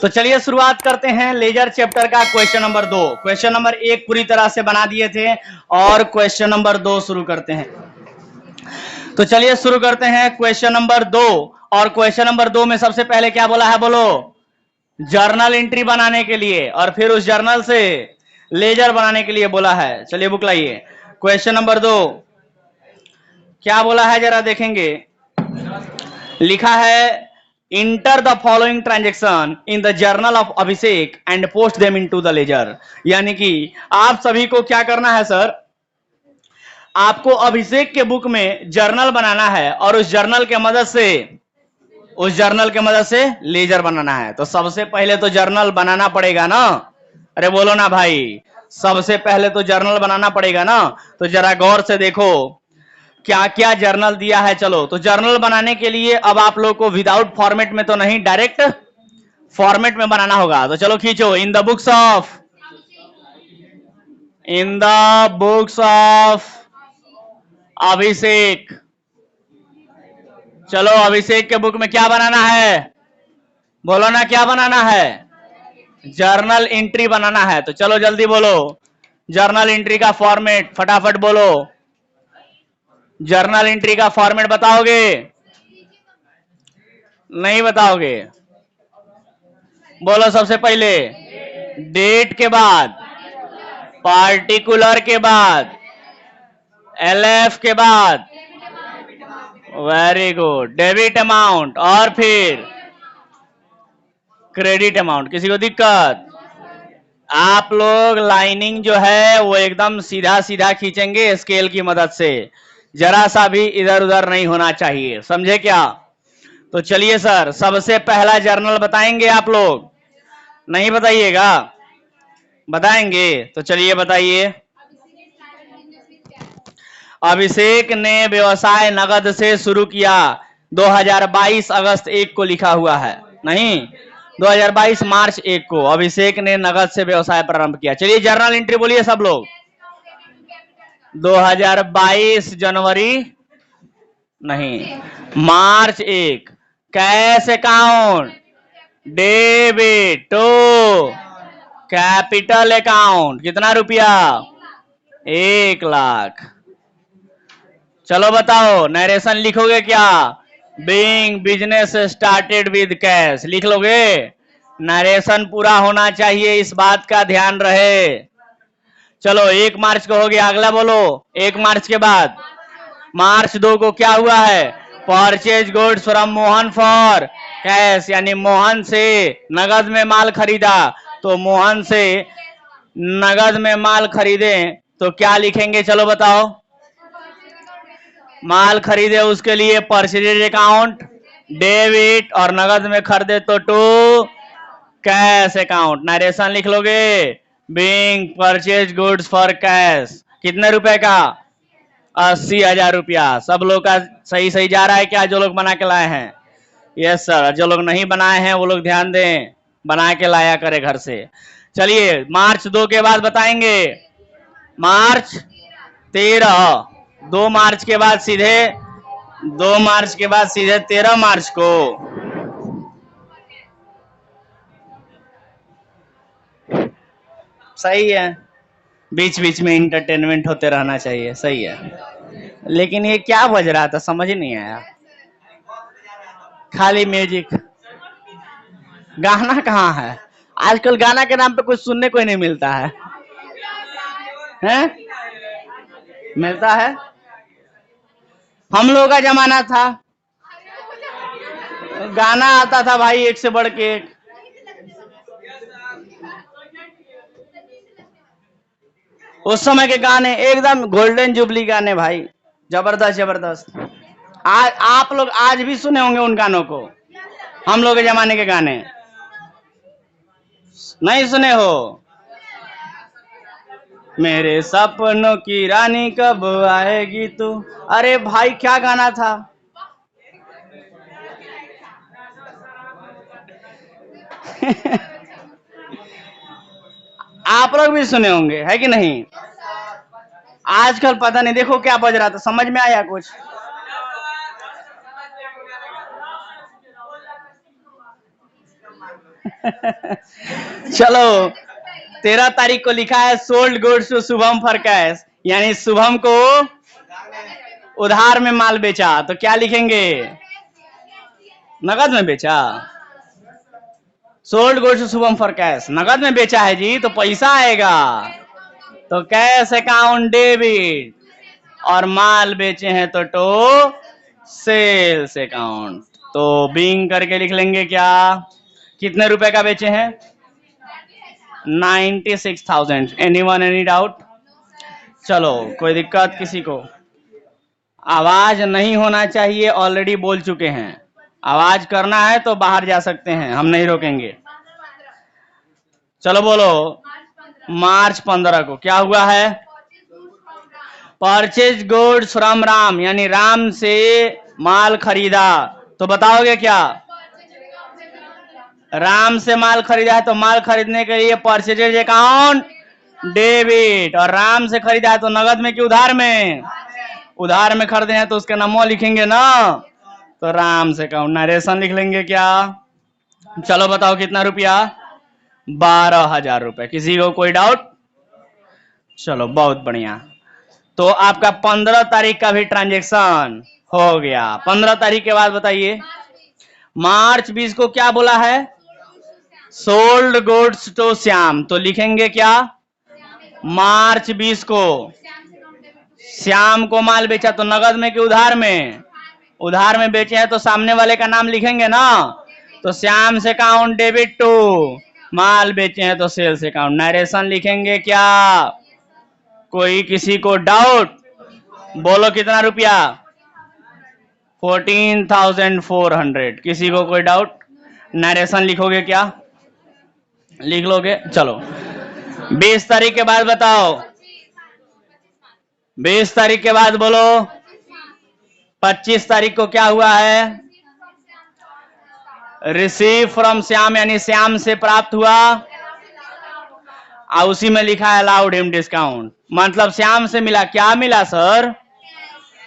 तो चलिए शुरुआत करते हैं लेजर चैप्टर का क्वेश्चन नंबर 2। क्वेश्चन नंबर 1 पूरी तरह से बना दिए थे और क्वेश्चन नंबर 2 शुरू करते हैं। तो चलिए शुरू करते हैं क्वेश्चन नंबर 2। और क्वेश्चन नंबर 2 में सबसे पहले क्या बोला है, बोलो? जर्नल एंट्री बनाने के लिए और फिर उस जर्नल से लेजर बनाने के लिए बोला है। चलिए बुक लाइए। क्वेश्चन नंबर 2 क्या बोला है जरा देखेंगे। लिखा है enter the following transaction in the journal of Abhishek and post them into the ledger. यानी कि आप सभी को क्या करना है सर, आपको अभिषेक के बुक में जर्नल बनाना है और उस जर्नल के मदद से लेजर बनाना है। तो सबसे पहले तो जर्नल बनाना पड़ेगा ना। अरे बोलो ना भाई, सबसे पहले तो जर्नल बनाना पड़ेगा ना। तो जरा गौर से देखो क्या क्या जर्नल दिया है। चलो, तो जर्नल बनाने के लिए अब आप लोग को विदाउट फॉर्मेट में तो नहीं, डायरेक्ट फॉर्मेट में बनाना होगा। तो चलो खींचो, इन द बुक्स ऑफ अभिषेक। चलो अभिषेक के बुक में क्या बनाना है, बोलो ना, क्या बनाना है? जर्नल एंट्री बनाना है। तो चलो जल्दी बोलो, जर्नल एंट्री का फॉर्मेट फटाफट बोलो। जर्नल एंट्री का फॉर्मेट बताओगे? नहीं बताओगे? बोलो सबसे पहले डेट के बाद, पार्टिकुलर के बाद, एलएफ के बाद, वेरी गुड, डेबिट अमाउंट और फिर क्रेडिट अमाउंट। किसी को दिक्कत? आप लोग लाइनिंग जो है वो एकदम सीधा सीधा खींचेंगे स्केल की मदद से, जरा सा भी इधर उधर नहीं होना चाहिए, समझे क्या? तो चलिए सर, सबसे पहला जर्नल बताएंगे आप लोग? नहीं बताइएगा? बताएंगे। तो चलिए बताइए। अभिषेक ने व्यवसाय नगद से शुरू किया। 2022 अगस्त 1 को लिखा हुआ है, नहीं 2022 मार्च 1 को अभिषेक ने नगद से व्यवसाय प्रारंभ किया। चलिए जर्नल एंट्री बोलिए सब लोग। 2022 जनवरी नहीं, March 1, cash account, debit to capital account, कितना रुपया? 1 लाख। चलो बताओ, नरेशन लिखोगे क्या? Being business started with cash लिख लोगे? नरेशन पूरा होना चाहिए, इस बात का ध्यान रहे। चलो 1 मार्च को हो गया, अगला बोलो। 1 मार्च के बाद मार्च 2 को क्या हुआ है? Purchase goods from Mohan for cash, यानी मोहन से नगद में माल खरीदा। तो मोहन से नगद में माल खरीदे तो क्या लिखेंगे, चलो बताओ? माल खरीदे उसके लिए परचेज अकाउंट, डेबिट, और नगद में खरीदे तो टू कैश अकाउंट। नरेशन लिख लोगे, being purchase goods for cash, कितने रुपए का? 80,000 रुपया। सब लोग का सही सही जा रहा है क्या, जो लोग बना के लाए हैं? Yes sir. जो लोग नहीं बनाए हैं वो लोग ध्यान दें, बना के लाया करे घर से। चलिए मार्च 2 के बाद बताएंगे। मार्च 13, 2 मार्च के बाद सीधे 13 मार्च को सही है, बीच बीच में इंटरटेनमेंट होते रहना चाहिए, सही है। लेकिन ये क्या बज रहा था, समझ ही नहीं आया। खाली म्यूजिक, गाना कहाँ है? आजकल गाना के नाम पे कुछ सुनने को ही नहीं मिलता है, हैं? मिलता है? हम लोग का जमाना था, गाना आता था भाई एक से बढ़ के एक। उस समय के गाने एकदम गोल्डन जुबली गाने भाई, जबरदस्त जबरदस्त। आज आप लोग आज भी सुने होंगे उन गानों को, हम लोग के जमाने के गाने नहीं सुने हो? मेरे सपनों की रानी कब आएगी तू, अरे भाई क्या गाना था। आप लोग भी सुने होंगे, है कि नहीं? आजकल पता नहीं, देखो क्या बज रहा था, समझ में आया कुछ? चलो 13 तारीख को लिखा है sold goods to Shubham for cash, यानी शुभम को उधार में माल बेचा, तो क्या लिखेंगे? नगद में बेचा। Sold goods to Shubham for cash, नगद में बेचा है जी, तो पैसा आएगा, तो कैश अकाउंट डेबिट, और माल बेचे हैं तो सेल्स अकाउंट। तो बिंग करके लिख लेंगे क्या? कितने रुपए का बेचे हैं? 96,000। Anyone any doubt? चलो कोई दिक्कत किसी को? आवाज नहीं होना चाहिए, ऑलरेडी बोल चुके हैं। आवाज करना है तो बाहर जा सकते हैं, हम नहीं रोकेंगे। चलो बोलो। मार्च 15 को क्या हुआ है? परचेज गुड्स फ्रॉम राम, यानी राम से माल खरीदा, तो बताओगे क्या? राम से माल खरीदा है तो माल खरीदने के लिए परचेज अकाउंट डेबिट, और राम से खरीदा है तो नगद में कि उधार में? उधार में खरीदे हैं तो उसका नाम लिखेंगे ना, तो राम से अकाउंट नरेशन लिख लेंगे क्या? चलो बताओ कितना रुपया? 12,000 रुपए। किसी को कोई डाउट? चलो बहुत बढ़िया। तो आपका 15 तारीख का भी ट्रांजैक्शन हो गया। 15 तारीख के बाद बताइए, मार्च 20 को क्या बोला है? सोल्ड गुड्स टू श्याम, तो लिखेंगे क्या? मार्च 20 को श्याम को माल बेचा, तो नगद में कि उधार में? उधार में बेचे हैं तो सामने वाले का नाम लिखेंगे ना, तो श्याम से अकाउंट डेबिट टू, माल बेचे हैं तो सेल्स अकाउंट। नरेशन लिखेंगे क्या? कोई किसी को डाउट? बोलो कितना रुपया? 14,400। किसी को कोई डाउट? नरेशन लिखोगे क्या? लिख लोगे? चलो 20 तारीख के बाद बताओ। 20 तारीख के बाद बोलो। 25 तारीख को क्या हुआ है? रिसीव फ्रॉम श्याम, यानी श्याम से प्राप्त हुआ, और उसी में लिखा है अलाउड हिम डिस्काउंट, मतलब श्याम से मिला। क्या मिला सर?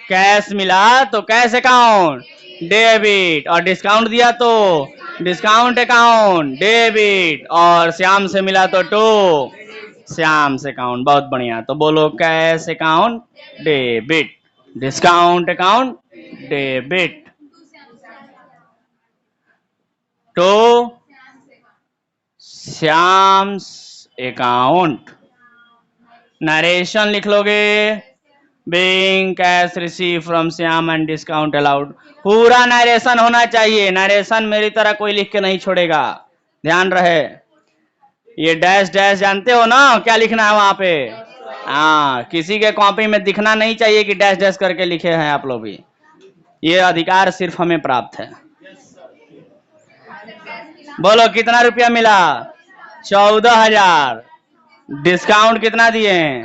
कैश मिला, तो कैश अकाउंट डेबिट, और डिस्काउंट दिया तो डिस्काउंट अकाउंट डेबिट, और श्याम से मिला तो श्याम से अकाउंट। बहुत बढ़िया। तो बोलो cash account debit, discount account debit to Shyam account. Narration लिख लोगे, being cash receive from Shyam and discount allowed. पूरा नरेशन होना चाहिए, नरेशन मेरी तरह कोई लिख के नहीं छोड़ेगा, ध्यान रहे। ये डैश डैश जानते हो ना क्या लिखना है वहां पे? हाँ, किसी के कॉपी में दिखना नहीं चाहिए कि डैश डैश करके लिखे हैं आप लोग भी, ये अधिकार सिर्फ हमें प्राप्त है। बोलो कितना रुपया मिला? 14,000। डिस्काउंट कितना दिए?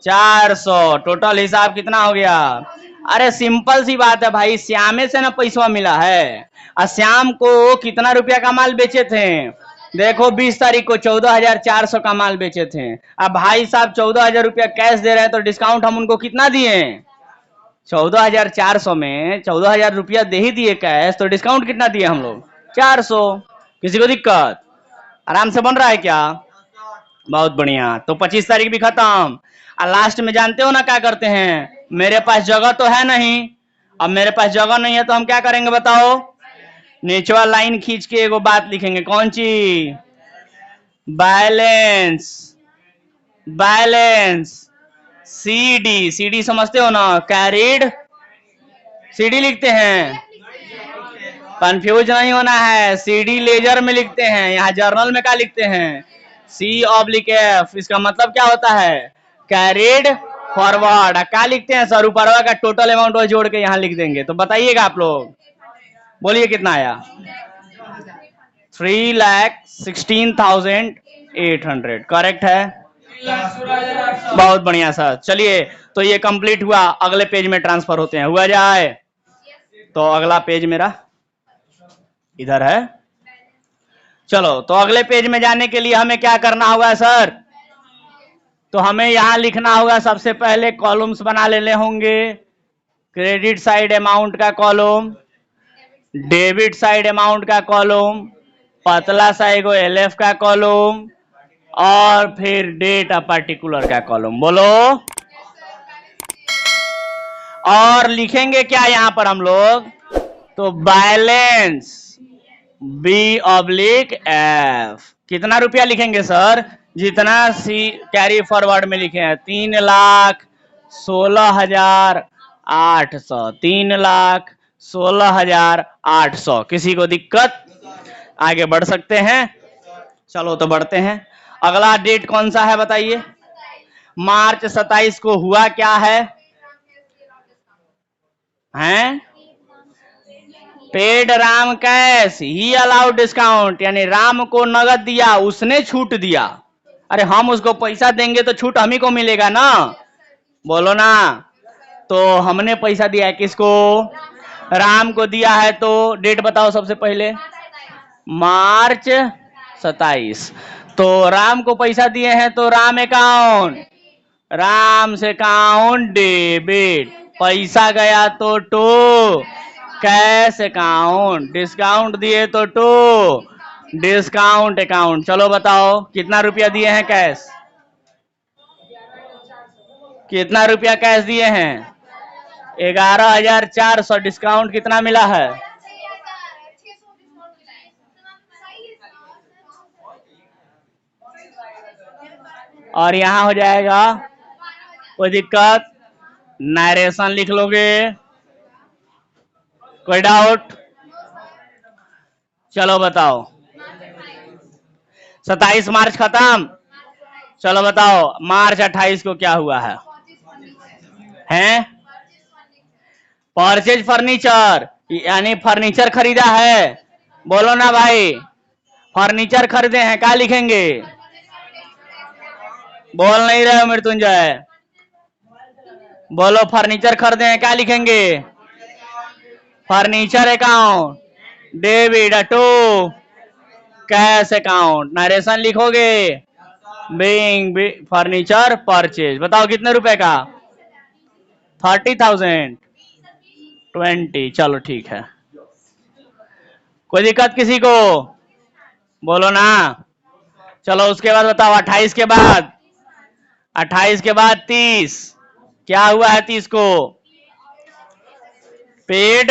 400। टोटल हिसाब कितना हो गया? अरे सिंपल सी बात है भाई, श्यामे से ना पैसा मिला है। और श्याम को कितना रुपया का माल बेचे थे? देखो 20 तारीख को 14,400 का माल बेचे थे। अब भाई साहब 14,000 रुपया कैश दे रहे हैं, तो डिस्काउंट हम उनको कितना दिए? 14,400 में 14,000 रुपया दे ही दिए कैश, तो डिस्काउंट कितना दिए हम लोग? 400। किसी को दिक्कत? आराम से बन रहा है क्या? बहुत बढ़िया। तो 25 तारीख भी खत्म। और लास्ट में जानते हो ना क्या करते हैं? मेरे पास जगह तो है नहीं, अब मेरे पास जगह नहीं है तो हम क्या करेंगे बताओ? नीचवा लाइन खींच के एगो बात लिखेंगे। कौन सी? बैलेंस। Balance CD. सीडी समझते हो ना? कैरिड सीडी लिखते हैं। कंफ्यूज नहीं होना है, सीडी लेजर में लिखते हैं, यहाँ जर्नल में क्या लिखते हैं? C/F। इसका मतलब क्या होता है? Carried forward. क्या लिखते हैं सर? ऊपर का टोटल अमाउंट वो जोड़ के यहाँ लिख देंगे। तो बताइएगा आप लोग, बोलिए कितना आया? 3,16,800। करेक्ट है? बहुत बढ़िया सर। चलिए तो ये कंप्लीट हुआ, अगले पेज में ट्रांसफर होते हैं। हुआ जाए तो अगला पेज मेरा इधर है। चलो तो अगले पेज में जाने के लिए हमें क्या करना होगा सर? तो हमें यहां लिखना होगा, सबसे पहले कॉलम्स बना लेने होंगे। क्रेडिट साइड अमाउंट का कॉलम, डेबिट साइड अमाउंट का कॉलम, पतला सा एगो एलएफ का कॉलम और फिर डेट अ पर्टिकुलर का कॉलम। बोलो। और लिखेंगे क्या यहां पर हम लोग? तो बैलेंस B/F। कितना रुपया लिखेंगे सर? जितना सी कैरी फॉरवर्ड में लिखे हैं, 3,16,800। 3,16,800। किसी को दिक्कत? आगे बढ़ सकते हैं? चलो तो बढ़ते हैं। अगला डेट कौन सा है बताइए? मार्च 27 को हुआ क्या है? हैं? पेड राम कैश ही अलाउड डिस्काउंट, यानी राम को नगद दिया, उसने छूट दिया। अरे हम उसको पैसा देंगे तो छूट हम ही को मिलेगा ना। बोलो ना। तो हमने पैसा दिया है किसको? राम को दिया है। तो डेट बताओ सबसे पहले। मार्च 27। तो राम को पैसा दिए हैं तो राम अकाउंट, राम से अकाउंट डेबिट, पैसा गया तो टू कैश अकाउंट, डिस्काउंट दिए तो टू डिस्काउंट अकाउंट। चलो बताओ कितना रुपया दिए हैं कैश? कितना रुपया कैश दिए हैं? 11,400। डिस्काउंट कितना मिला है? और यहां हो जाएगा। कोई दिक्कत? नरेशन लिख लोगे? कोई डाउट? चलो बताओ। 27 मार्च खत्म। चलो बताओ मार्च 28 को क्या हुआ है? हैं? परचेज फर्नीचर, यानी फर्नीचर खरीदा है। बोलो ना भाई। फर्नीचर खरीदे हैं, क्या लिखेंगे? बोल नहीं रहे हो मृत्युंजय? बोलो फर्नीचर खरीदे हैं, क्या लिखेंगे? Furniture account debit to cash account. Narration लिखोगे? Being furniture purchase. बताओ कितने रुपए का? 30,000। 20। चलो ठीक है। कोई दिक्कत किसी को? बोलो ना। चलो उसके बाद बताओ 28 के बाद। 28 के बाद 30 क्या हुआ है? 30 को पेड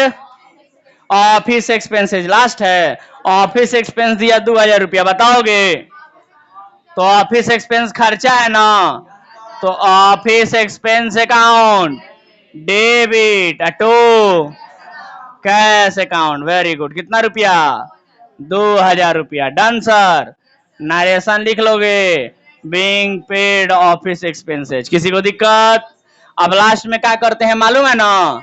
ऑफिस एक्सपेंसेस लास्ट है। ऑफिस एक्सपेंस दिया 2,000 रुपया। बताओगे? तो ऑफिस एक्सपेंस खर्चा है ना, तो office expense account debit to cash account. Very good. कितना रुपया? 2,000 रुपया। Done sir. नरेशन लिख लोगे? Being paid office expenses. किसी को दिक्कत? अब लास्ट में क्या करते हैं मालूम है ना?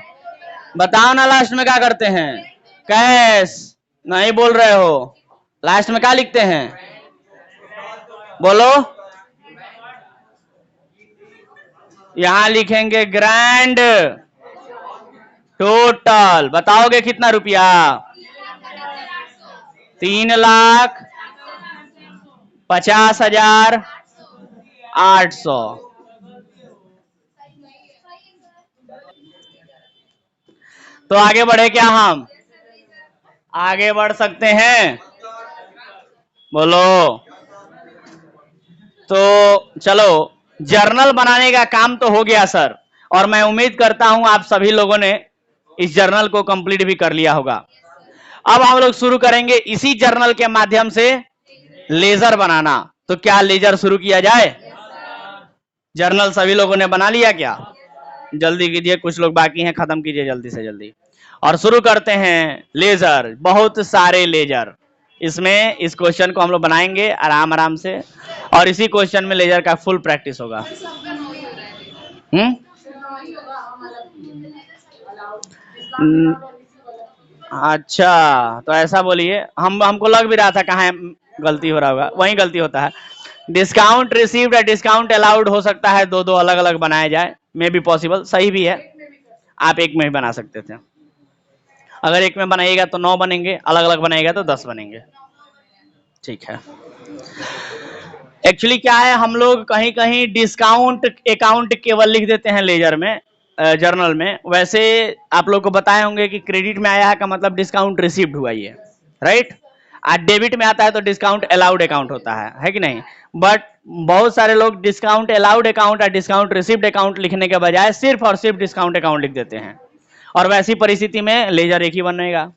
बताओ ना लास्ट में क्या करते हैं? कैश। नहीं बोल रहे हो? लास्ट में क्या लिखते हैं? बोलो। यहां लिखेंगे ग्रैंड टोटल। बताओगे कितना रुपया? 3,50,800। तो आगे बढ़े क्या? हम आगे बढ़ सकते हैं? बोलो। तो चलो जर्नल बनाने का काम तो हो गया सर, और मैं उम्मीद करता हूं आप सभी लोगों ने इस जर्नल को कंप्लीट भी कर लिया होगा। अब हम लोग शुरू करेंगे इसी जर्नल के माध्यम से लेजर बनाना। तो क्या लेजर शुरू किया जाए? जर्नल सभी लोगों ने बना लिया क्या? जल्दी कीजिए, कुछ लोग बाकी हैं, खत्म कीजिए जल्दी से जल्दी। और शुरू करते हैं लेजर। बहुत सारे लेजर इसमें, इस क्वेश्चन को हम लोग बनाएंगे आराम आराम से, और इसी क्वेश्चन में लेजर का फुल प्रैक्टिस होगा। अच्छा, तो ऐसा बोलिए। हमको लग भी रहा था कहाँ गलती हो रहा होगा, वहीं गलती होता है। डिस्काउंट रिसीव्ड या डिस्काउंट अलाउड हो सकता है, दो दो अलग अलग बनाया जाए, मे बी पॉसिबल। सही भी है, आप एक में भी बना सकते थे। अगर एक में बनाइएगा तो 9 बनेंगे, अलग अलग बनाएगा तो 10 बनेंगे। ठीक है। एक्चुअली क्या है, हम लोग कहीं कहीं डिस्काउंट अकाउंट केवल लिख देते हैं लेजर में, जर्नल में। वैसे आप लोग को बताए होंगे कि क्रेडिट में आया है का मतलब डिस्काउंट रिसीव्ड हुआ, ये राइट। डेबिट में आता है तो डिस्काउंट अलाउड अकाउंट होता है कि नहीं। बट बहुत सारे लोग डिस्काउंट अलाउड अकाउंट और डिस्काउंट रिसीव्ड अकाउंट लिखने के बजाय सिर्फ और सिर्फ डिस्काउंट अकाउंट लिख देते हैं, और वैसी परिस्थिति में लेजर एक ही बनेगा।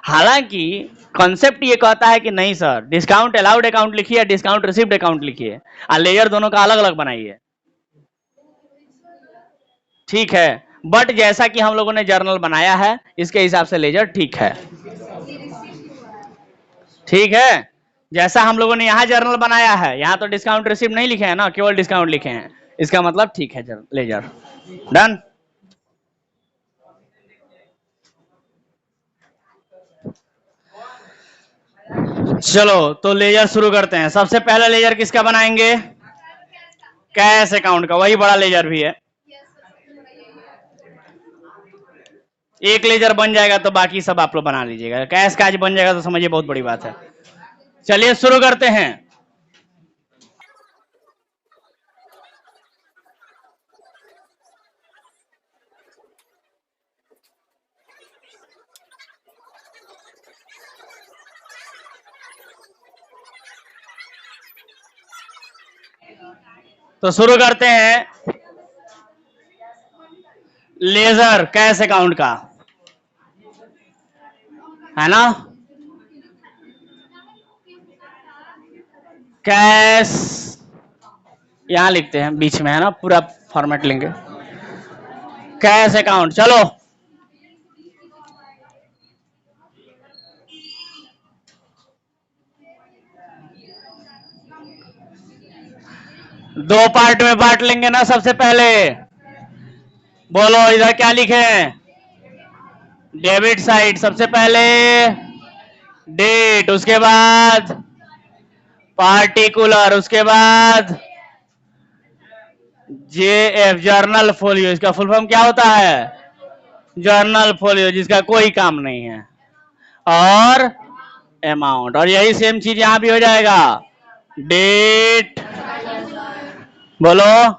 हालांकि कॉन्सेप्ट ये कहता है कि नहीं सर, डिस्काउंट अलाउड अकाउंट लिखिए, डिस्काउंट रिसीव्ड अकाउंट लिखिए, और लेजर दोनों का अलग अलग बनाइए, ठीक है। बट जैसा कि हम लोगों ने जर्नल बनाया है, इसके हिसाब से लेजर ठीक है, ठीक है। जैसा हम लोगों ने यहां जर्नल बनाया है, यहां तो डिस्काउंट रिसीव नहीं लिखे हैं ना, केवल डिस्काउंट लिखे हैं, इसका मतलब ठीक है लेजर। डन। चलो तो लेजर शुरू करते हैं। सबसे पहला लेजर किसका बनाएंगे? कैश अकाउंट का, वही बड़ा लेजर भी है। एक लेजर बन जाएगा तो बाकी सब आप लोग बना लीजिएगा। कैश का आज बन जाएगा तो समझिए बहुत बड़ी बात है। चलिए शुरू करते हैं। तो शुरू करते हैं लेजर कैश अकाउंट का, है ना। कैश यहां लिखते हैं बीच में, है ना, पूरा फॉर्मेट लेंगे। कैश अकाउंट, चलो दो पार्ट में बांट लेंगे ना। सबसे पहले बोलो इधर क्या लिखे? Debit side. सबसे पहले डेट, उसके बाद पार्टिकुलर, उसके बाद जेएफ जर्नल फोलियो। इसका फुल फॉर्म क्या होता है? जर्नल फोलियो, जिसका कोई काम नहीं है, और अमाउंट। और यही सेम चीज यहां भी हो जाएगा। डेट, बोलो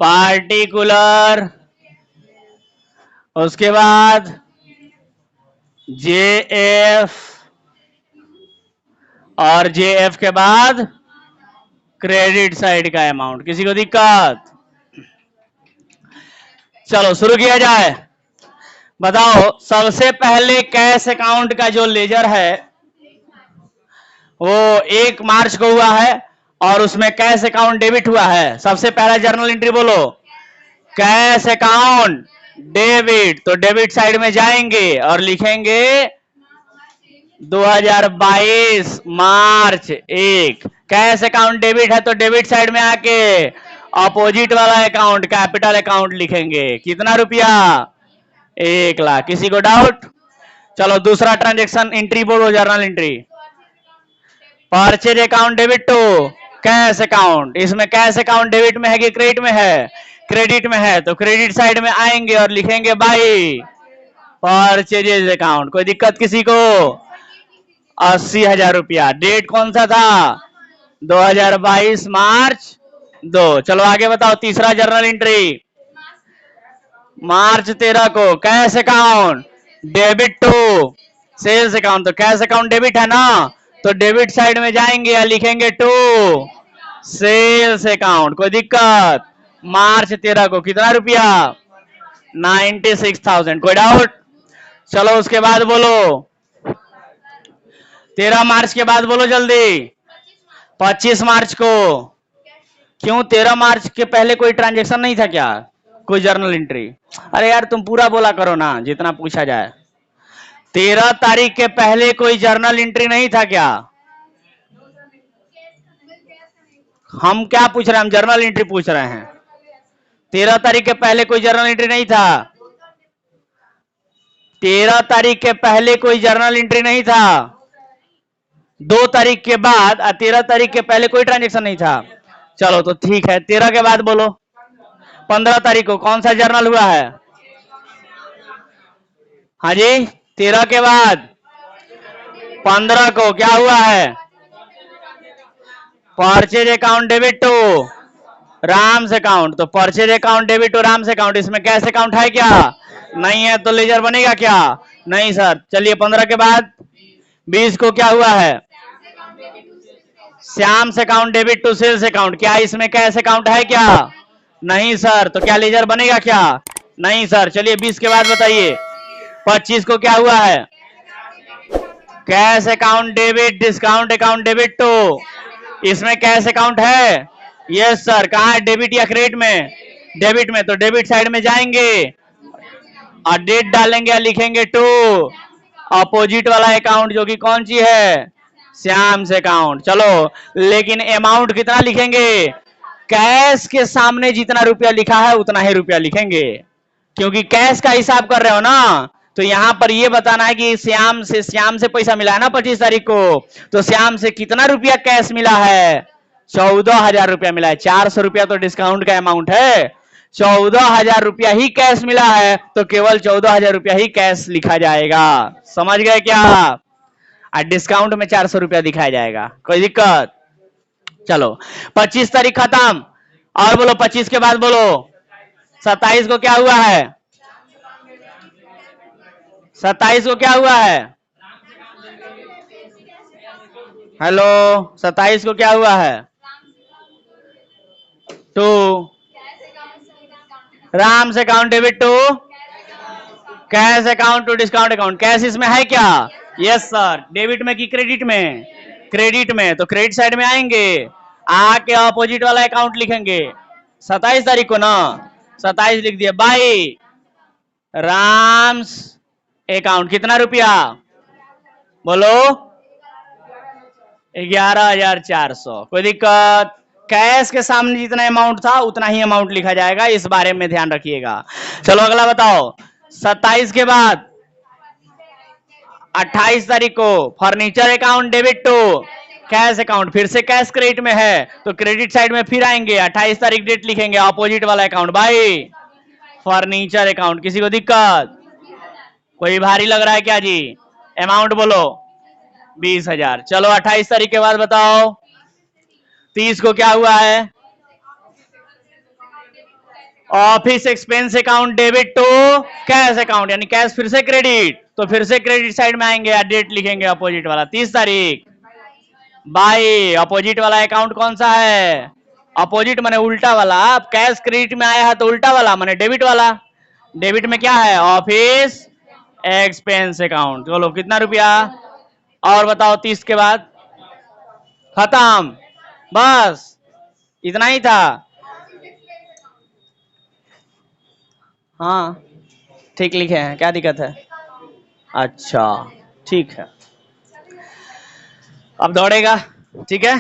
पार्टिकुलर, उसके बाद जेएफ, और जेएफ के बाद क्रेडिट साइड का अमाउंट। किसी को दिक्कत? चलो शुरू किया जाए। बताओ सबसे पहले कैश अकाउंट का जो लेजर है वो 1 मार्च को हुआ है, और उसमें कैश अकाउंट डेबिट हुआ है। सबसे पहला जर्नल एंट्री बोलो, कैश अकाउंट डेबिट। तो डेबिट साइड में जाएंगे और लिखेंगे 2022 मार्च 1। कैश अकाउंट डेबिट है तो डेबिट साइड में आके अपोजिट वाला अकाउंट कैपिटल अकाउंट लिखेंगे। कितना रुपया? 1 लाख। किसी को डाउट? चलो दूसरा ट्रांजेक्शन एंट्री बोलो, journal entry. Purchase account debit to cash account. इसमें कैश अकाउंट डेबिट में है कि क्रेडिट में है? क्रेडिट में है, तो क्रेडिट साइड में आएंगे और लिखेंगे बाई परचेजेज अकाउंट। कोई दिक्कत किसी को? 80,000 रुपया। डेट कौन सा था? 2022 मार्च 2। चलो आगे बताओ तीसरा जर्नल एंट्री। मार्च 13 को cash account debit to sales account. तो कैश अकाउंट डेबिट है ना, तो डेबिट साइड में जाएंगे और लिखेंगे टू सेल्स अकाउंट। कोई दिक्कत? मार्च 13 को कितना रुपया? 96,000। कोई डाउट? चलो उसके बाद बोलो 13 मार्च के बाद बोलो जल्दी। 25 मार्च को। क्यों 13 मार्च के पहले कोई ट्रांजेक्शन नहीं था क्या? कोई जर्नल एंट्री? अरे यार तुम पूरा बोला करो ना, जितना पूछा जाए। 13 तारीख के पहले कोई जर्नल एंट्री नहीं था क्या? हम क्या पूछ रहे हैं? हम जर्नल एंट्री पूछ रहे हैं। 13 तारीख के पहले कोई जर्नल एंट्री नहीं था। 13 तारीख के पहले कोई जर्नल एंट्री नहीं था। 2 तारीख के बाद 13 तारीख के पहले कोई ट्रांजेक्शन नहीं था। चलो तो ठीक है, 13 के बाद बोलो। 15 तारीख को कौन सा जर्नल हुआ है? हाँ जी, 13 के बाद 15 को क्या हुआ है? Purchase account debit to Ram's account. तो purchase account debit to Ram's account, इसमें कैश अकाउंट है क्या? नहीं है, तो लेजर बनेगा क्या? नहीं सर। चलिए 15 के बाद 20 को क्या हुआ है? श्याम से account debit to sales account. क्या इसमें कैश अकाउंट है क्या? नहीं सर। तो क्या लेजर बनेगा क्या? नहीं सर। चलिए 20 के बाद बताइए। 25 को क्या हुआ है? Cash account debit discount account debit to. इसमें कैश अकाउंट है? Yes sir. कहाँ है? डेबिट या क्रेडिट में? डेबिट में। तो डेबिट साइड में जाएंगे और डेट डालेंगे या लिखेंगे टू अपोजिट वाला अकाउंट, जो कि कौन सी है? श्याम से अकाउंट। चलो, लेकिन अमाउंट कितना लिखेंगे? कैश के सामने जितना रुपया लिखा है उतना ही रुपया लिखेंगे, क्योंकि कैश का हिसाब कर रहे हो ना। तो यहां पर ये बताना है कि श्याम से पैसा मिला है ना 25 तारीख को। तो श्याम से कितना रुपया कैश मिला है? 14,000 रुपया मिला है। 400 रुपया तो डिस्काउंट का अमाउंट है, 14,000 रुपया ही कैश मिला है, तो केवल 14,000 रुपया ही कैश लिखा जाएगा। समझ गए क्या? और डिस्काउंट में 400 रुपया दिखाया जाएगा। कोई दिक्कत? चलो 25 तारीख खत्म। और बोलो 25 के बाद बोलो। 27 को क्या हुआ है? 27 को क्या हुआ है? हेलो, 27 को क्या हुआ है? टू राम से account debit to cash account to discount account. Cash इसमें है क्या? Yes sir. डेबिट में कि क्रेडिट में? क्रेडिट में। तो क्रेडिट साइड में आएंगे, आके अपोजिट वाला अकाउंट लिखेंगे। 27 तारीख को ना 27 लिख दिया। बाई राम्स अकाउंट कितना रुपया? बोलो 11,400। कोई दिक्कत? कैश के सामने जितना अमाउंट था उतना ही अमाउंट लिखा जाएगा, इस बारे में ध्यान रखिएगा। चलो अगला बताओ। 27 के बाद 28 तारीख को furniture account debit to cash account. फिर से कैश क्रेडिट में है तो क्रेडिट साइड में फिर आएंगे, 28 तारीख डेट लिखेंगे, अपोजिट वाला अकाउंट बाई फर्नीचर अकाउंट। किसी को दिक्कत? कोई भारी लग रहा है क्या जी? अमाउंट बोलो 20,000। चलो 28 तारीख के बाद बताओ। 30 को क्या हुआ है? Office expense account debit to cash account, यानी कैश फिर से क्रेडिट, तो फिर से क्रेडिट साइड में आएंगे, डेट लिखेंगे अपोजिट वाला। 30 तारीख बाई अपोजिट वाला अकाउंट कौन सा है? अपोजिट माने उल्टा वाला। अब कैश क्रेडिट में आया है तो उल्टा वाला माने डेबिट वाला। डेबिट में क्या है? Office expense account. चलो कितना रुपया? और बताओ 30 के बाद खत्म, बस इतना ही था। हाँ ठीक लिखे हैं, क्या दिक्कत है? अच्छा ठीक है, अब दौड़ेगा। ठीक है,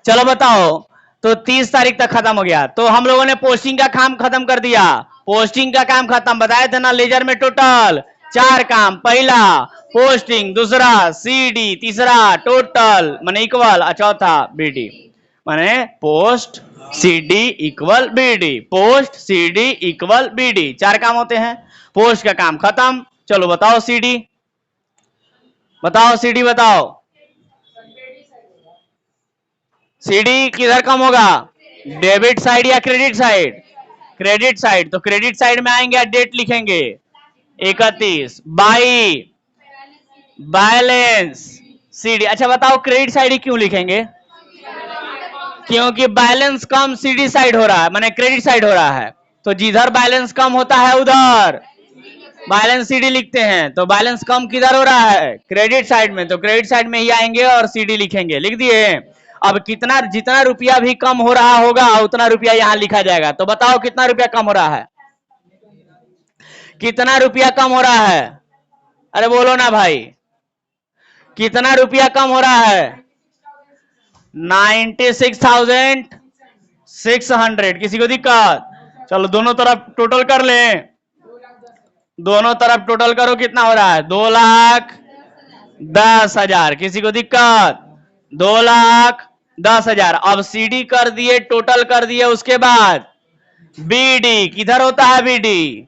चलो बताओ। तो 30 तारीख तक खत्म हो गया, तो हम लोगों ने पोस्टिंग का काम खत्म कर दिया। पोस्टिंग का काम खत्म, बताए थे ना लेजर में टोटल 4 काम। पहला पोस्टिंग, दूसरा सीडी, तीसरा टोटल माने इक्वल, और चौथा बीडी माने post CD equal BD. Post CD equal BD, 4 काम होते हैं। पोस्ट का काम खत्म। चलो बताओ सीडी, बताओ सीडी बताओ। सीडी किधर कम होगा? डेबिट साइड या क्रेडिट साइड? Credit side. तो क्रेडिट साइड में आएंगे, डेट लिखेंगे 31 बाई बैलेंस सीडी। अच्छा बताओ क्रेडिट साइड ही क्यों लिखेंगे? क्योंकि बैलेंस कम सीडी साइड हो रहा है, माने क्रेडिट साइड हो रहा है। तो जिधर बैलेंस कम होता है उधर बैलेंस सीडी लिखते हैं। तो बैलेंस कम किधर हो रहा है? क्रेडिट साइड में। तो क्रेडिट साइड में ही आएंगे और सीडी लिखेंगे। लिख दिए। अब कितना, जितना रुपया भी कम हो रहा होगा उतना रुपया यहां लिखा जाएगा। तो बताओ कितना रुपया कम हो रहा है? कितना रुपया कम हो रहा है? अरे बोलो ना भाई, कितना रुपया कम हो रहा है? 96,600। किसी को दिक्कत? चलो दोनों तरफ टोटल कर ले। दोनों तरफ टोटल करो, कितना हो रहा है? 2,10,000। किसी को दिक्कत? 2,10,000। अब सीडी कर दिए, टोटल कर दिए, उसके बाद बीडी किधर होता है? बीडी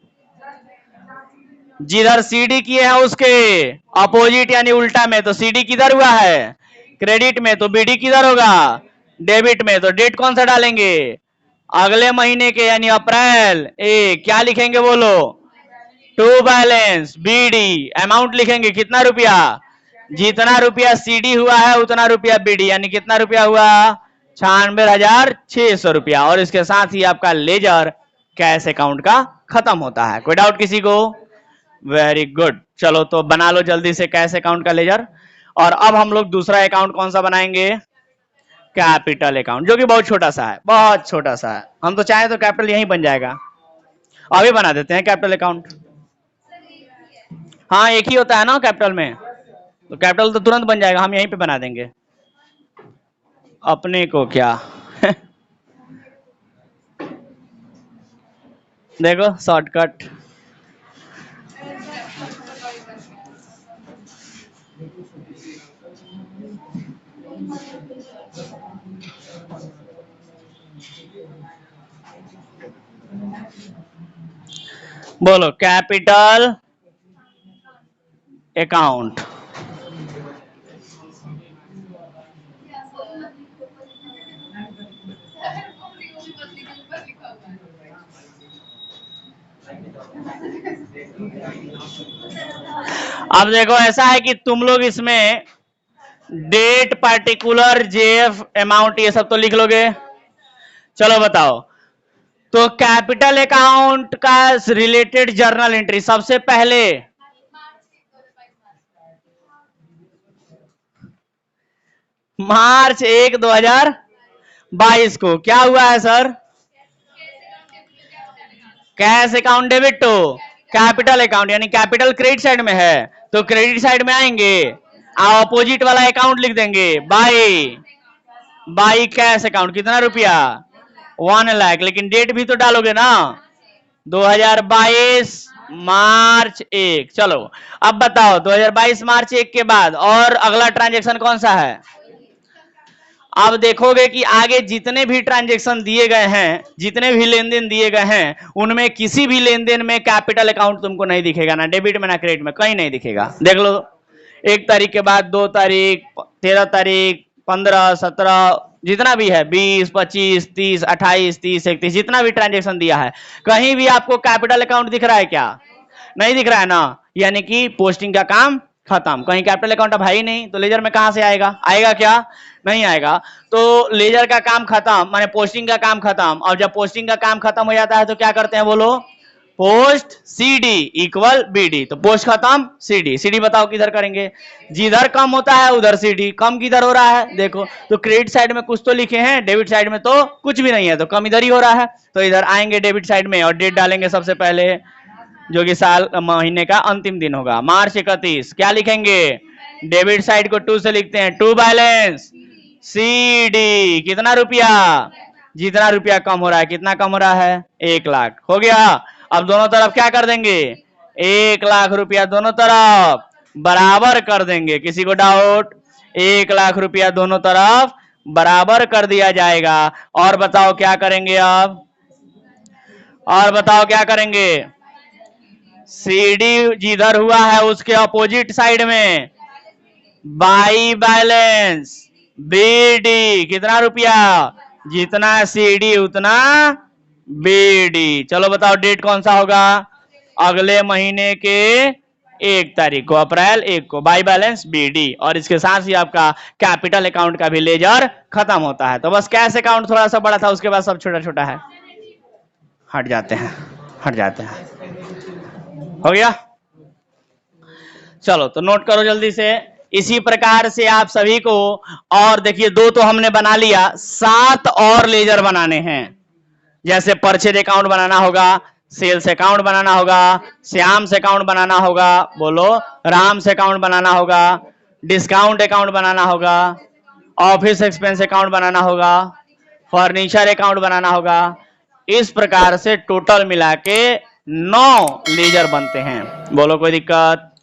जिधर सीडी किए हैं उसके अपोजिट यानी उल्टा में। तो सीडी किधर हुआ है? क्रेडिट में। तो बीडी किधर होगा? डेबिट में। तो डेट कौन सा डालेंगे? अगले महीने के यानी अप्रैल। क्या लिखेंगे बोलो? To balance BD. अमाउंट लिखेंगे कितना रुपया? जितना रुपया सीडी हुआ है उतना रुपया बीडी, यानी कितना रुपया हुआ 96,600 रुपया। और इसके साथ ही आपका लेजर कैश अकाउंट का खत्म होता है। कोई डाउट किसी को? Very good. चलो तो बना लो जल्दी से कैश अकाउंट का लेजर। और अब हम लोग दूसरा अकाउंट कौन सा बनाएंगे? कैपिटल अकाउंट, जो कि बहुत छोटा सा है, बहुत छोटा सा है। हम तो चाहे तो कैपिटल यहीं बन जाएगा। अभी बना देते हैं कैपिटल अकाउंट। हाँ एक ही होता है ना कैपिटल में, तो कैपिटल तो तुरंत बन जाएगा, हम यहीं पे बना देंगे। अपने को क्या देखो शॉर्टकट। बोलो कैपिटल अकाउंट। अब देखो ऐसा है कि तुम लोग इसमें डेट, पार्टिकुलर, जेएफ, अमाउंट ये सब तो लिख लोगे। चलो बताओ, तो कैपिटल अकाउंट का रिलेटेड जर्नल एंट्री सबसे पहले मार्च 1, 2022 को क्या हुआ है sir? Cash account debit to capital account, यानी कैपिटल क्रेडिट साइड में है तो क्रेडिट साइड में आएंगे, अपोजिट वाला अकाउंट लिख देंगे बाई कैश अकाउंट। कितना रुपया? 1 लाख। लेकिन डेट भी तो डालोगे ना, 2022 मार्च 1। चलो अब बताओ 2022 मार्च 1 के बाद और अगला ट्रांजेक्शन कौन सा है? अब देखोगे कि आगे जितने भी ट्रांजेक्शन दिए गए हैं, जितने भी लेन देन दिए गए हैं, उनमें किसी भी लेन देन में कैपिटल अकाउंट तुमको नहीं दिखेगा, ना डेबिट में ना क्रेडिट में, कहीं नहीं दिखेगा। देख लो 1 तारीख के बाद 2 तारीख, 13 तारीख, 15, 17, जितना भी है 20, 25, 30, 28, 30, 31, जितना भी ट्रांजेक्शन दिया है, कहीं भी आपको कैपिटल अकाउंट दिख रहा है क्या? नहीं दिख रहा है ना, यानी कि पोस्टिंग का काम खत्म। कहीं कैपिटल अकाउंट अब है ही नहीं, तो लेजर में कहां से आएगा? आएगा क्या? नहीं आएगा। तो लेजर का काम खत्म, माने पोस्टिंग का काम खत्म। और जब पोस्टिंग का काम खत्म हो जाता है तो क्या करते हैं बोलो? Post CD equal BD. तो पोस्ट खत्म, सीडी। सीडी बताओ किधर करेंगे? जिधर कम होता है उधर सीडी। कम किधर हो रहा है देखो, तो क्रेडिट साइड में कुछ तो लिखे हैं, डेबिट साइड में तो कुछ भी नहीं है, तो कम इधर ही हो रहा है। तो इधर आएंगे डेबिट साइड में और डेट डालेंगे सबसे पहले, जो कि साल महीने का अंतिम दिन होगा, मार्च 31। क्या लिखेंगे? डेबिट साइड को 2 से लिखते हैं, टू बैलेंस सीडी। कितना रुपया? जितना रुपया कम हो रहा है। कितना कम हो रहा है? 1 लाख। हो गया। अब दोनों तरफ क्या कर देंगे? 1 लाख रुपया दोनों तरफ बराबर कर देंगे। किसी को डाउट? 1 लाख रुपया दोनों तरफ बराबर कर दिया जाएगा। और बताओ क्या करेंगे अब? और बताओ क्या करेंगे? सीडी जिधर हुआ है उसके अपोजिट साइड में बाई बैलेंस बीडी। कितना रुपया? जितना सीडी उतना बीडी। चलो बताओ डेट कौन सा होगा? अगले महीने के 1 तारीख को, अप्रैल 1 को, बाई बैलेंस बीडी। और इसके साथ ही आपका कैपिटल अकाउंट का भी लेजर खत्म होता है। तो बस कैश अकाउंट थोड़ा सा बड़ा था, उसके बाद सब छोटा छोटा है। हट जाते हैं, हट जाते हैं। हो गया? चलो तो नोट करो जल्दी से। इसी प्रकार से आप सभी को, और देखिए 2 तो हमने बना लिया, 7 और लेजर बनाने हैं। जैसे परचेज अकाउंट बनाना होगा, सेल्स अकाउंट बनाना होगा, श्याम से अकाउंट बनाना होगा, बोलो राम से अकाउंट बनाना होगा, डिस्काउंट अकाउंट बनाना होगा, ऑफिस एक्सपेंस अकाउंट बनाना होगा, फर्नीचर अकाउंट बनाना होगा। इस प्रकार से टोटल मिला के 9 लेजर बनते हैं। बोलो कोई दिक्कत?